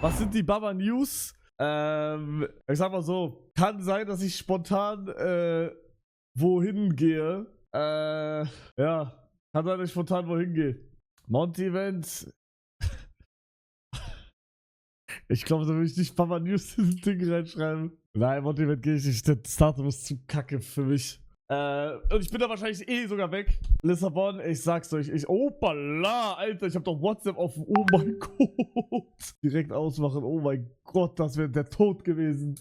Was sind die Baba News? Ich sag mal so, kann sein, dass ich spontan wohin gehe. Ja, kann sein, dass ich spontan wohin gehe. Monty-Event. Ich glaube, da will ich nicht Baba News in das Ding reinschreiben. Nein, Monty-Event gehe ich nicht. Das Datum ist zu kacke für mich. Und ich bin da wahrscheinlich eh sogar weg. Lissabon, ich sag's euch. Opala, Alter, ich hab doch WhatsApp offen. Oh mein Gott. Direkt ausmachen. Oh mein Gott, das wäre der Tod gewesen.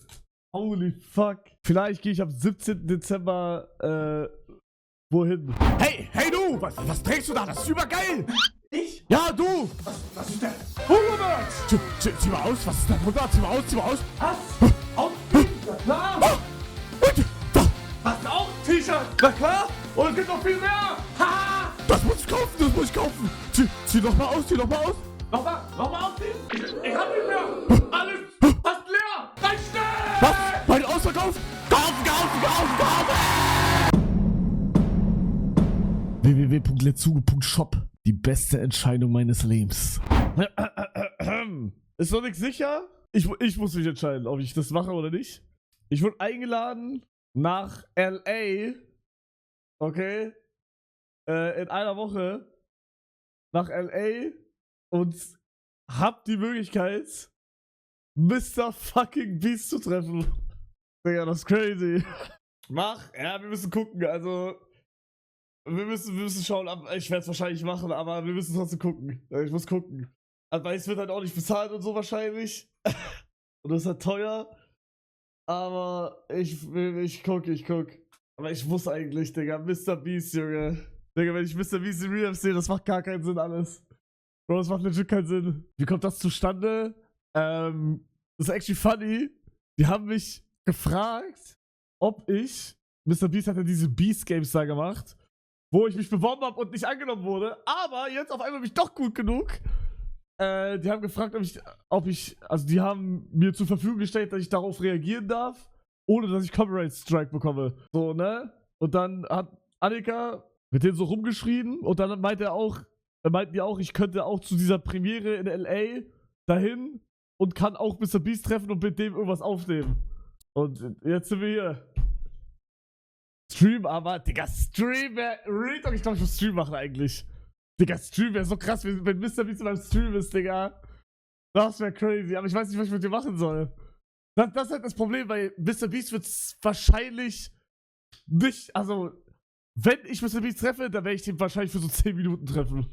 Holy fuck. Vielleicht gehe ich am 17. Dezember, wohin? Hey du! Was trägst du da? Das ist übergeil! Ich? Ja, du! Was ist denn? Robert! Zieh mal aus, was ist denn? Zieh mal aus! Was? Ausziehen? Na klar! Hast du auch ein T-Shirt? Na klar! Und es gibt noch viel mehr! Ha! Das muss ich kaufen! Zieh doch mal aus! Nochmal ausziehen? Ich hab nicht mehr! Alles fast leer! Rein schnell! Was? Bei Ausverkauf? Kaufen! www.letzugo.shop. Die beste Entscheidung meines Lebens. Ist noch nichts sicher? Ich muss mich entscheiden, ob ich das mache oder nicht. Ich wurde eingeladen nach LA, okay, in einer Woche nach LA und hab die Möglichkeit, Mr. fucking Beast zu treffen. Digga, das ist crazy. Ja, wir müssen gucken, also wir müssen schauen, ich werde es wahrscheinlich machen, aber wir müssen trotzdem gucken. Ich muss gucken. Also, weil es wird halt auch nicht bezahlt und so wahrscheinlich. Und das ist halt teuer. Aber ich guck. Aber ich muss eigentlich, Digga, Mr. Beast, Junge. Digga, wenn ich Mr. Beast in Real Life sehe, das macht gar keinen Sinn alles. Bro, das macht legit keinen Sinn. Wie kommt das zustande? Das ist actually funny. Die haben mich gefragt, ob ich, Mr. Beast hat ja diese Beast Games da gemacht, wo ich mich beworben habe und nicht angenommen wurde, aber jetzt auf einmal bin ich doch gut genug. Die haben gefragt, also die haben mir zur Verfügung gestellt, dass ich darauf reagieren darf, ohne dass ich Copyright Strike bekomme. So, ne? Und dann hat Annika mit denen so rumgeschrien und dann meinten die auch, ich könnte auch zu dieser Premiere in LA dahin und kann auch Mr. Beast treffen und mit dem irgendwas aufnehmen. Und jetzt sind wir hier. Stream, aber, Digga, Stream wäre. Real Talk, ich glaube, ich muss Stream machen eigentlich. Digga, Stream wäre so krass, wenn Mr. Beast in meinem Stream ist, Digga. Das wäre crazy, aber ich weiß nicht, was ich mit dir machen soll. Das ist halt das Problem, weil Mr. Beast wird wahrscheinlich nicht. Also, wenn ich Mr. Beast treffe, dann werde ich den wahrscheinlich für so 10 Minuten treffen.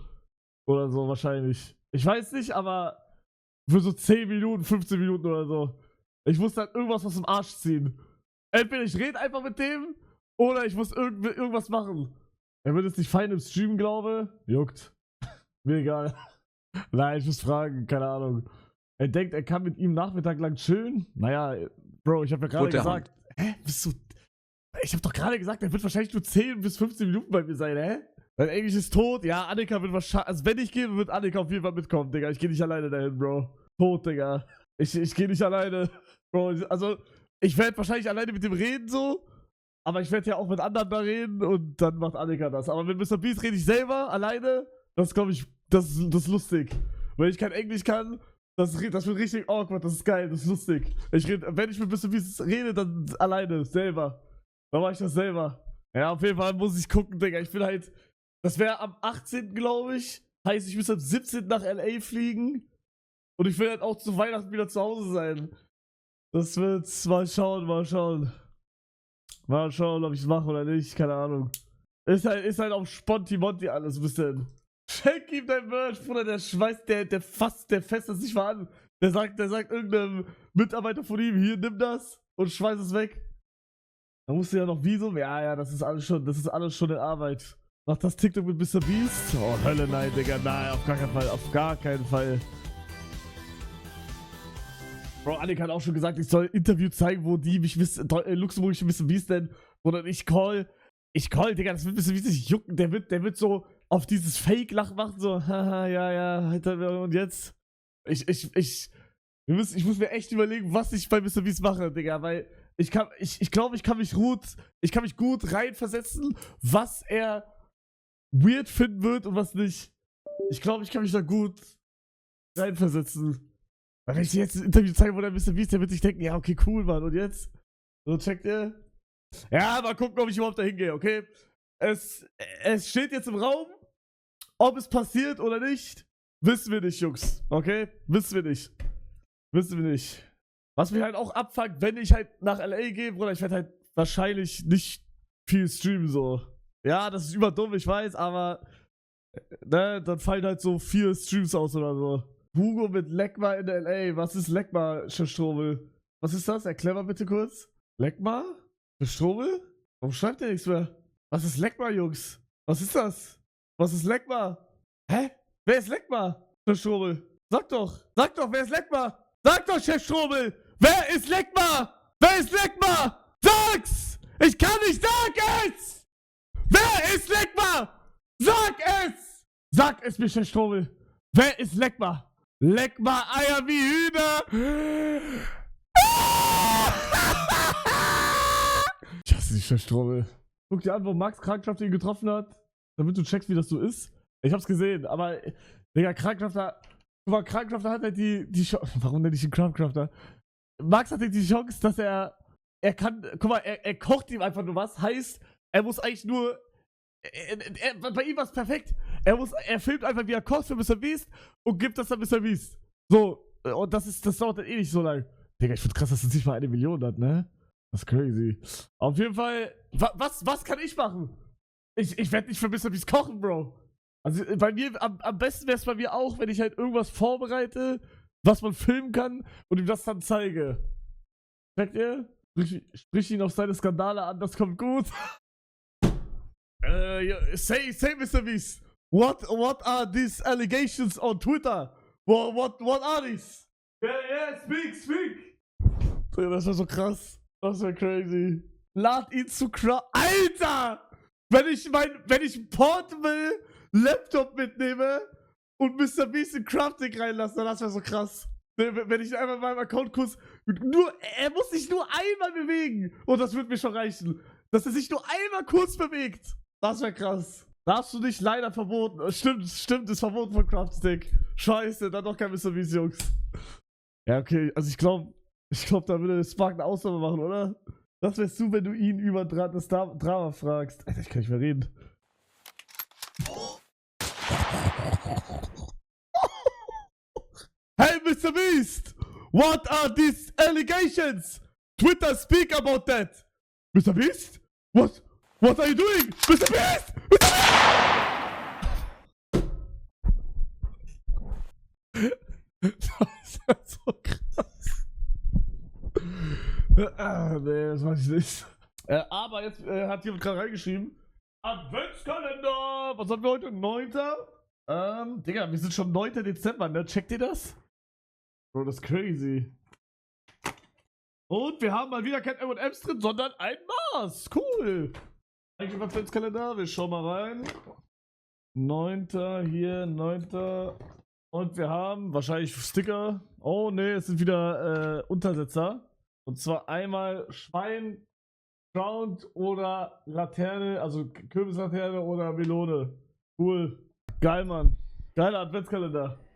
Oder so, wahrscheinlich. Ich weiß nicht, aber für so 10 Minuten, 15 Minuten oder so. Ich muss dann irgendwas aus dem Arsch ziehen. Entweder ich rede einfach mit dem. Oder ich muss irgendwas machen. Er wird es nicht fein im Stream, glaube. Juckt. Mir egal. Nein, ich muss fragen, keine Ahnung. Er denkt, er kann mit ihm Nachmittag lang chillen. Naja, Bro, ich habe ja gerade gesagt. Hä? Bist du. Ich habe doch gerade gesagt, er wird wahrscheinlich nur 10 bis 15 Minuten bei mir sein, hä? Weil Englisch ist tot. Ja, Annika wird wahrscheinlich. Also, wenn ich gehe, wird Annika auf jeden Fall mitkommen, Digga. Ich gehe nicht alleine dahin, Bro. Tot, Digga. Ich gehe nicht alleine. Bro, also, ich werde wahrscheinlich alleine mit dem reden, so. Aber ich werde ja auch mit anderen da reden und dann macht Annika das. Aber mit Mr. Beast rede ich selber, alleine. Das glaube ich, das ist lustig. Weil ich kein Englisch kann, das wird richtig awkward, das ist geil, das ist lustig. Wenn ich mit Mr. Beast rede, dann alleine, selber. Dann mache ich das selber. Ja, auf jeden Fall muss ich gucken, Digga. Ich bin halt, das wäre am 18., glaube ich. Heißt, ich muss am 17. nach LA fliegen. Und ich will halt auch zu Weihnachten wieder zu Hause sein. Das wird, mal schauen. Mal schauen, ob ich es mache oder nicht, keine Ahnung. Ist halt auf Sponti-Monti alles ein bisschen. Schenk ihm dein Merch, Bruder, der schweißt, der fest das nicht mal an. Der sagt irgendeinem Mitarbeiter von ihm, hier, nimm das und schweiß es weg. Da musst du ja noch Visum, ja, das ist alles schon in Arbeit. Mach das TikTok mit Mr. Beast? Oh, Hölle, nein, Digga, nein, auf gar keinen Fall. Bro, Annika hat auch schon gesagt, ich soll ein Interview zeigen, wo die mich luxemburgische Mr. Beast nennen. Oder ich call, Digga, das wird Mr. Beast nicht jucken. Der wird so auf dieses Fake-Lachen machen, so, haha, ja, und jetzt? Ich muss mir echt überlegen, was ich bei Mr. Beast mache, Digga, weil ich glaube, ich kann mich gut reinversetzen, was er weird finden wird und was nicht. Ich glaube, ich kann mich da gut reinversetzen. Weil wenn ich dir jetzt ein Interview zeige, wo der Mr. Beast, der wird sich denken, ja, okay, cool, Mann. Und jetzt? So, checkt ihr? Ja, mal gucken, ob ich überhaupt dahin gehe, okay? Es steht jetzt im Raum, ob es passiert oder nicht, wissen wir nicht, Jungs. Okay? Wissen wir nicht. Wissen wir nicht. Was mich halt auch abfuckt, wenn ich halt nach LA gehe, Bruder, ich werde halt wahrscheinlich nicht viel streamen, so. Ja, das ist überdumm, ich weiß, aber ne, dann fallen halt so 4 Streams aus oder so. Hugo mit Leckma in LA. Was ist Leckma, Strobel? Was ist das? Erklär mal bitte kurz. Leckma? Strobel? Warum schreibt der nichts mehr? Was ist Leckma, Jungs? Was ist das? Was ist Leckma? Hä? Wer ist Leckma? Chef Strobel. Sag doch, wer ist Leckma? Sag doch, Chef Strobel! Wer ist Leckma? Wer ist Leckma? Sag's! Ich kann nicht, sag es! Wer ist Leckma? Sag es! Sag es mir, Chef Strobel. Wer ist Leckma? Leckma Eier wie Hühner! Ich hasse dich, Chef Strobel. Guck dir an, wo Max Krankschaft ihn getroffen hat, damit du checkst, wie das so ist. Ich hab's gesehen, aber, Digga, Krankenschafter. Guck mal, Krankenschafter hat halt die Chance. Warum nenne ich ihn Krankenschafter? Max hat halt die Chance, dass er kann. Guck mal, er kocht ihm einfach nur was. Heißt, er muss eigentlich nur. Bei ihm war es perfekt. Er filmt einfach, wie er kocht für Mr. Beast und gibt das dann Mr. Beast. So. Und das dauert dann eh nicht so lang. Digga, ich find's krass, dass es nicht mal 1 Million hat, ne? Das ist crazy. Auf jeden Fall. Was kann ich machen? Ich werde nicht für Mr. Beast kochen, Bro. Also bei mir, am besten wäre es bei mir auch, wenn ich halt irgendwas vorbereite, was man filmen kann und ihm das dann zeige. Checkt ihr? Sprich ihn auf seine Skandale an, das kommt gut. Say Mr. Beast. What are these allegations on Twitter? What are these? Yeah, speak. Das war so krass. Das war crazy. Lad ihn zu Alter! Wenn ich ein Portable Laptop mitnehme und Mr. Beast in Crafting reinlasse, dann das wäre so krass. Wenn ich einfach meinem Account kurz. Er muss sich nur einmal bewegen. Und das wird mir schon reichen. Dass er sich nur einmal kurz bewegt. Das wäre krass. Darfst du nicht, leider verboten. Stimmt, ist verboten von Craftstick. Scheiße, dann doch kein Mr. Beast, Jungs. Ja, okay, also ich glaube, da würde Spark eine Ausnahme machen, oder? Das wärst du, wenn du ihn über das Drama fragst. Alter, ich kann nicht mehr reden. Hey, Mr. Beast! What are these allegations? Twitter, speak about that! Mr. Beast? What are you doing? Mr. Beast! Das ist so krass. Nee, das weiß ich nicht. Aber jetzt hat jemand gerade reingeschrieben. Adventskalender! Was haben wir heute? 9. Digga, wir sind schon 9. Dezember, ne? Checkt ihr das? Bro, das ist crazy. Und wir haben mal wieder kein M&M's drin, sondern ein Mars. Cool. Eigentlich im Adventskalender. Wir schauen mal rein. 9. hier, 9. Und wir haben wahrscheinlich Sticker. Oh ne, es sind wieder Untersetzer. Und zwar einmal Schwein, Ground oder Laterne, also Kürbislaterne oder Melone. Cool. Geil, Mann. Geiler Adventskalender.